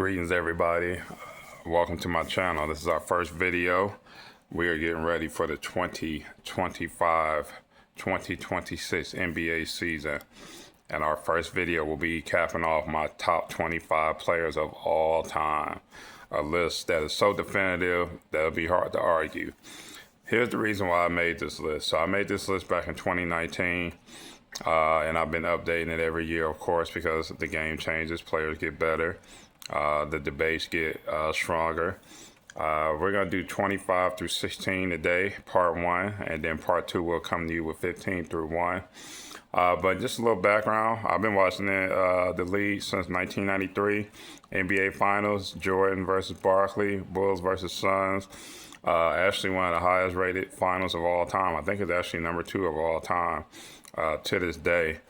Greetings, everybody. Welcome to my channel. This is our first video. We are getting ready for the 2025-2026 NBA season. And our first video will be capping off my top 25 players of all time. A list that is so definitive that it'll be hard to argue. Here's the reason why I made this list. So I made this list back in 2019. And I've been updating it every year, of course, because the game changes, players get better, the debates get stronger. We're going to do 25 through 16 today, part one, and then part two will come to you with 15 through 1. But just a little background, I've been watching the league since 1993, NBA Finals, Jordan versus Barkley, Bulls versus Suns. Actually one of the highest rated finals of all time. I think it's actually number 2 of all time. To this day.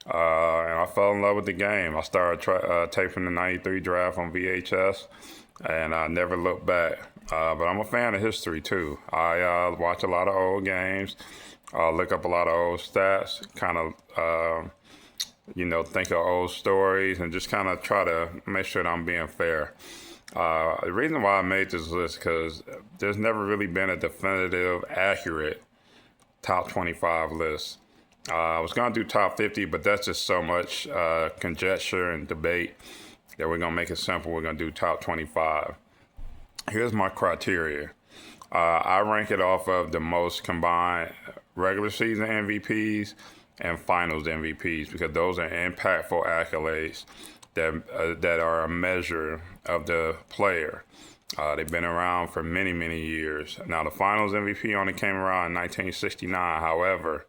And I fell in love with the game. I started taping the 93 draft on VHS, and I never looked back. But I'm a fan of history, too. I watch a lot of old games, look up a lot of old stats, kind of, think of old stories, and just kind of try to make sure that I'm being fair. The reason why I made this list is because there's never really been a definitive, accurate top 25 list. I was going to do top 50, but that's just so much conjecture and debate that we're going to make it simple. We're going to do top 25. Here's my criteria. I rank it off of the most combined regular season MVPs and finals MVPs because those are impactful accolades that are a measure of the player. They've been around for many, many years. Now, the finals MVP only came around in 1969. However,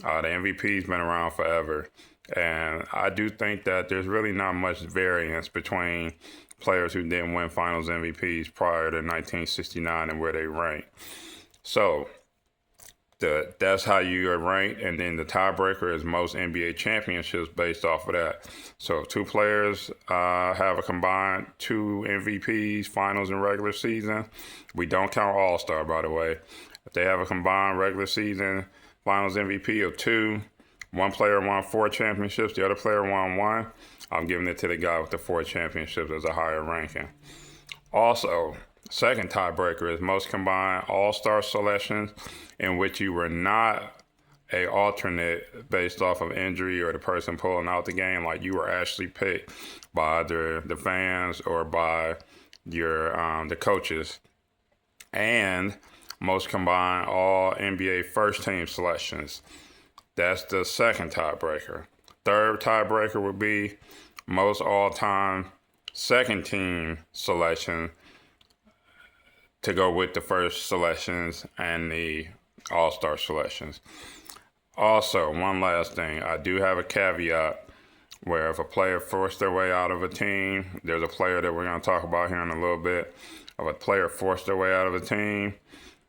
the MVP's been around forever, and I do think that there's really not much variance between players who didn't win Finals MVPs prior to 1969 and where they rank. So that's how you are ranked, and then the tiebreaker is most NBA championships based off of that. So if 2 players have a combined 2 MVPs, Finals and regular season, we don't count All-Star, by the way. If they have a combined regular season Finals MVP of 2, one player won 4 championships, the other player won 1, I'm giving it to the guy with the 4 championships as a higher ranking. Also, second tiebreaker is most combined all-star selections in which you were not a alternate based off of injury or the person pulling out the game, like you were actually picked by either the fans or by your the coaches. And most combined all NBA first team selections. That's the second tiebreaker. Third tiebreaker would be most all-time second team selection to go with the first selections and the all-star selections. Also, one last thing, I do have a caveat where if a player forced their way out of a team, there's a player that we're going to talk about here in a little bit, if a player forced their way out of a team,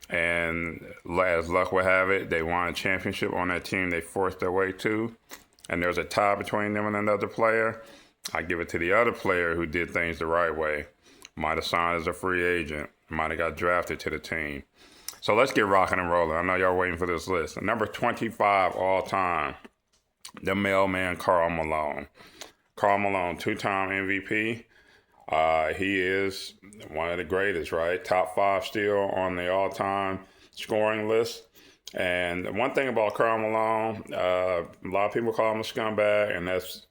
and as luck would have it, they won a championship on that team they forced their way to, and there's a tie between them and another player, I give it to the other player who did things the right way. Might have signed as a free agent, might have got drafted to the team. So let's get rocking and rolling. I know y'all waiting for this list. Number 25 all time, the mailman Karl Malone. Karl Malone, 2-time MVP. He is one of the greatest, right? Top 5 still on the all-time scoring list. And one thing about Karl Malone, a lot of people call him a scumbag, and that's,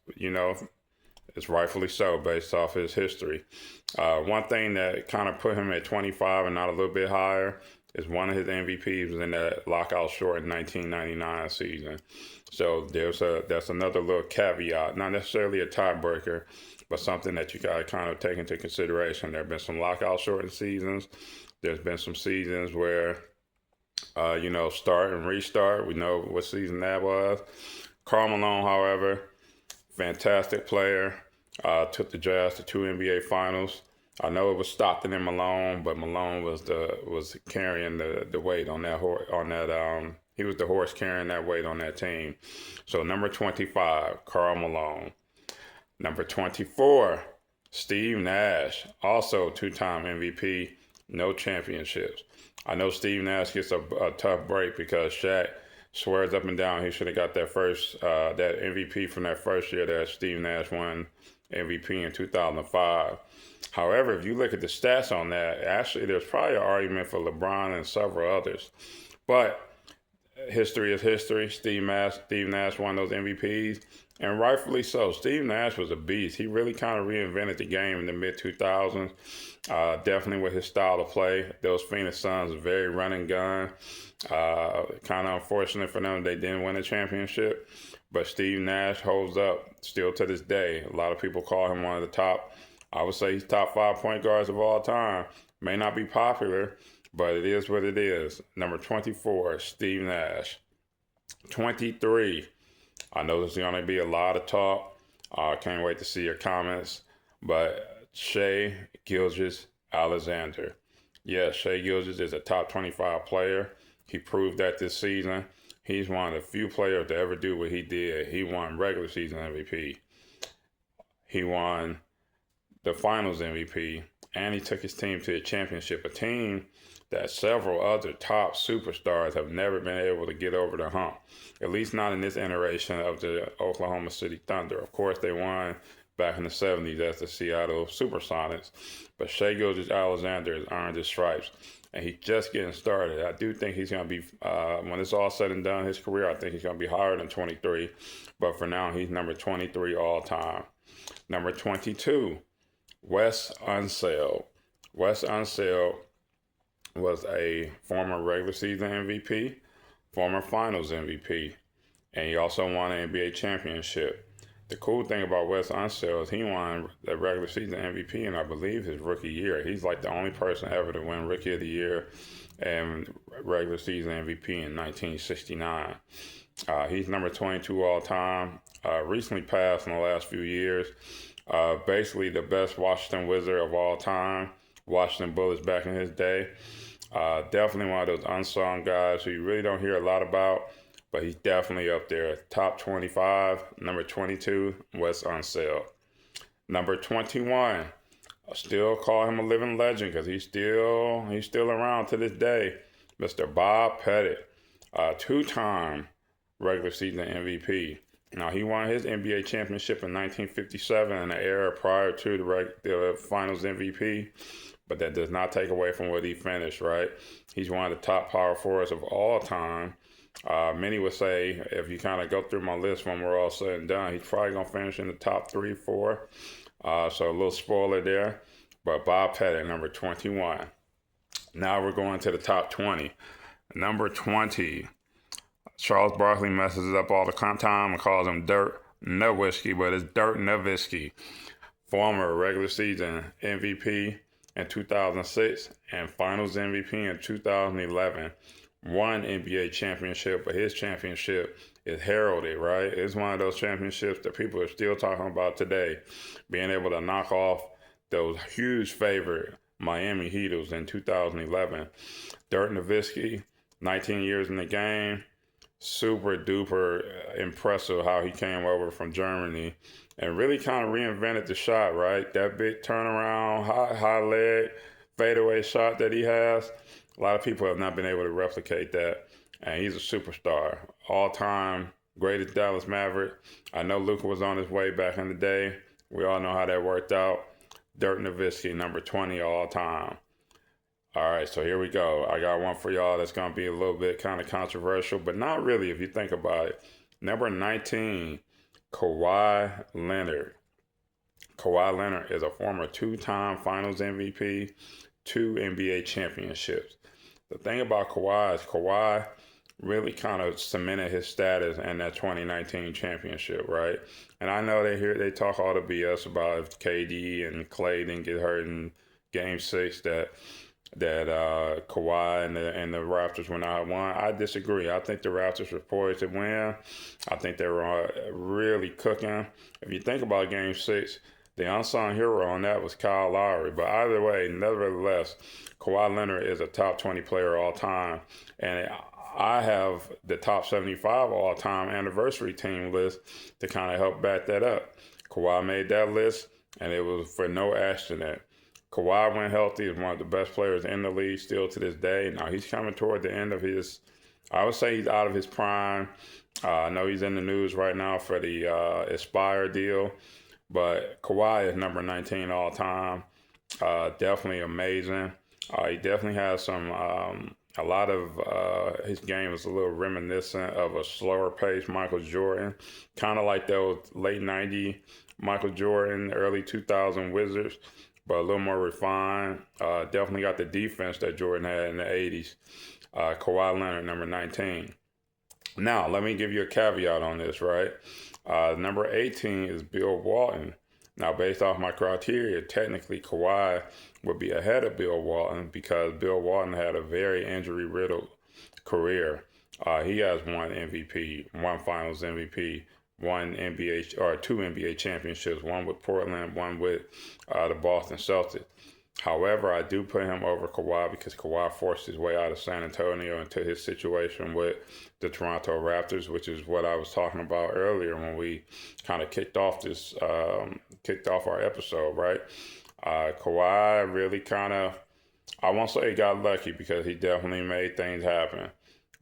it's rightfully so based off his history. One thing that kind of put him at 25 and not a little bit higher is one of his MVPs was in that lockout short in 1999 season. So that's another little caveat, not necessarily a tiebreaker, but something that you got to kind of take into consideration. There have been some lockout shortened seasons. There's been some seasons where, start and restart. We know what season that was. Karl Malone, however, fantastic player. Took the Jazz to 2 NBA Finals. I know it was Stockton and Malone, but Malone was carrying the weight on that he was the horse carrying that weight on that team. So number 25, Karl Malone. Number 24, Steve Nash, also 2-time MVP, no championships. I know Steve Nash gets a tough break because Shaq swears up and down he should have got that MVP from that first year that Steve Nash won MVP in 2005. However, if you look at the stats on that, actually, there's probably an argument for LeBron and several others. But history is history. Steve Nash won those MVPs, and rightfully so. Steve Nash was a beast. He really kind of reinvented the game in the mid 2000s. Definitely with his style of play. Those Phoenix Suns are very run and gun. Kind of unfortunate for them they didn't win a championship, but Steve Nash holds up still to this day. A lot of people call him one of the top. I would say he's top 5 point guards of all time. May not be popular, but it is what it is. Number 24, Steve Nash. 23, I know there's going to be a lot of talk. Can't wait to see your comments. But Shai Gilgeous-Alexander. Yes, Shai Gilgeous is a top 25 player. He proved that this season. He's one of the few players to ever do what he did. He won regular season MVP. He won the finals MVP, and he took his team to a championship, a team that several other top superstars have never been able to get over the hump, at least not in this iteration of the Oklahoma City Thunder. Of course, they won back in the 70s as the Seattle Supersonics, but Shai Gilgeous-Alexander has earned his stripes, and he's just getting started. I do think he's going to be, when it's all said and done, his career, I think he's going to be higher than 23, but for now, he's number 23 all time. Number 22, Wes Unseld. Wes Unseld was a former regular season MVP, former finals MVP, and he also won an NBA championship. The cool thing about Wes Unseld is he won the regular season MVP in, I believe, his rookie year. He's like the only person ever to win Rookie of the Year and regular season MVP in 1969. He's number 22 all time. Recently passed in the last few years. Basically the best Washington Wizard of all time. Washington Bullets back in his day. Definitely one of those unsung guys who you really don't hear a lot about, but he's definitely up there. Top 25, number 22, Wes Unseld. Number 21, I still call him a living legend because he's still around to this day. Mr. Bob Pettit, two-time regular season MVP. Now, he won his NBA championship in 1957 in the era prior to the finals MVP, but that does not take away from what he finished, right? He's one of the top power forwards of all time. Many would say, if you kind of go through my list when we're all said and done, he's probably going to finish in the top 3, 4. So a little spoiler there. But Bob Pettit, number 21. Now we're going to the top 20. Number 20. Charles Barkley messes it up all the time and calls him Dirk Nowitzki, but it's Dirk Nowitzki. Former regular season MVP in 2006 and finals MVP in 2011. Won NBA championship, but his championship is heralded, right? It's one of those championships that people are still talking about today, being able to knock off those huge favorite Miami Heatles in 2011. Dirk Nowitzki, 19 years in the game, super duper impressive how he came over from Germany and really kind of reinvented the shot, right? That big turnaround, high leg, fadeaway shot that he has. A lot of people have not been able to replicate that, and he's a superstar. All-time greatest Dallas Maverick. I know Luka was on his way back in the day. We all know how that worked out. Dirk Nowitzki, number 20 all-time. All right, so here we go. I got one for y'all that's going to be a little bit kind of controversial, but not really if you think about it. Number 19, Kawhi Leonard. Kawhi Leonard is a former two-time finals MVP, 2 NBA championships. The thing about Kawhi is Kawhi really kind of cemented his status in that 2019 championship, right? And I know they talk all the BS about if KD and Clay didn't get hurt in Game 6 that Kawhi and the Raptors would not have won. I disagree. I think the Raptors were poised to win. I think they were really cooking. If you think about Game 6, the unsung hero on that was Kyle Lowry. But either way, nevertheless, Kawhi Leonard is a top 20 player all time. And I have the top 75 all time anniversary team list to kind of help back that up. Kawhi made that list, and it was for no accident. Kawhi, when healthy, is one of the best players in the league still to this day. Now, he's coming toward the end of his, I would say he's out of his prime. I know he's in the news right now for the Aspire deal. But Kawhi is number 19 all time. Definitely amazing. He definitely has some, a lot of his game is a little reminiscent of a slower pace Michael Jordan, kind of like those late 90 Michael Jordan, early 2000 Wizards, but a little more refined. Definitely got the defense that Jordan had in the 80s. Kawhi Leonard, number 19. Now, let me give you a caveat on this, right? Number 18 is Bill Walton. Now, based off my criteria, technically Kawhi would be ahead of Bill Walton because Bill Walton had a very injury-riddled career. He has one MVP, one Finals MVP, one NBA or two NBA championships, one with Portland, one with the Boston Celtics. However, I do put him over Kawhi because Kawhi forced his way out of San Antonio into his situation with the Toronto Raptors, which is what I was talking about earlier when we kind of kicked off our episode, right? Kawhi really kind of, I won't say he got lucky because he definitely made things happen,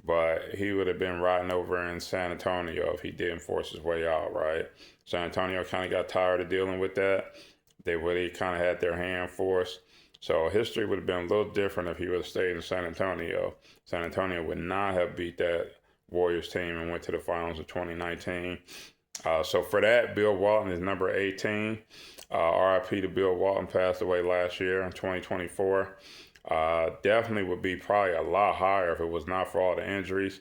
but he would have been riding over in San Antonio if he didn't force his way out, right? San Antonio kind of got tired of dealing with that. They really kind of had their hand forced. So history would have been a little different if he would have stayed in San Antonio. San Antonio would not have beat that Warriors team and went to the finals of 2019. So for that, Bill Walton is number 18. RIP to Bill Walton, passed away last year in 2024. Definitely would be probably a lot higher if it was not for all the injuries.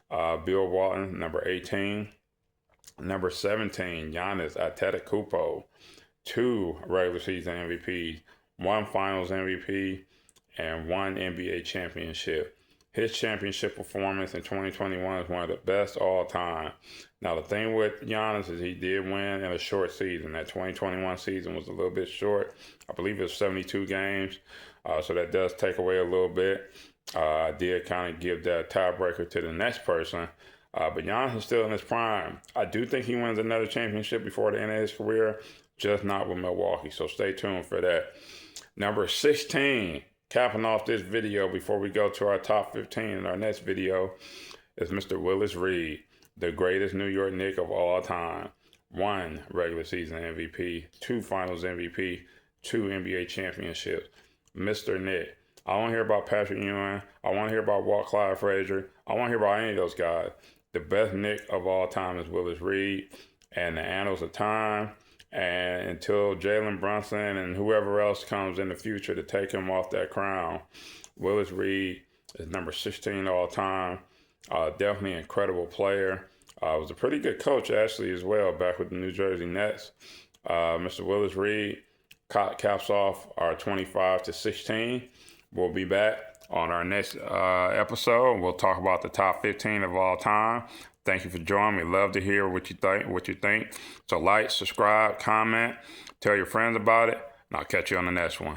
Bill Walton, number 18. Number 17, Giannis Antetokounmpo. 2 regular season MVPs, 1 Finals MVP, and 1 NBA championship. His championship performance in 2021 is one of the best all time. Now, the thing with Giannis is he did win in a short season. That 2021 season was a little bit short. I believe it was 72 games, so that does take away a little bit. I did kind of give that tiebreaker to the next person. But Giannis is still in his prime. I do think he wins another championship before the end of his career, just not with Milwaukee. So stay tuned for that. Number 16, capping off this video before we go to our top 15 in our next video, is Mr. Willis Reed, the greatest New York Knick of all time. 1 regular season MVP, 2 Finals MVP, 2 NBA championships. Mr. Knick. I want to hear about Patrick Ewing. I want to hear about Walt Clyde Frazier. I want to hear about any of those guys. The best Knick of all time is Willis Reed, and the annals of time. And until Jalen Brunson and whoever else comes in the future to take him off that crown, Willis Reed is number 16 all time. Definitely an incredible player. Was a pretty good coach, actually, as well, back with the New Jersey Nets. Mr. Willis Reed caps off our 25 to 16. We'll be back on our next episode. We'll talk about the top 15 of all time. Thank you for joining me. Love to hear what you think. So like, subscribe, comment, tell your friends about it, and I'll catch you on the next one.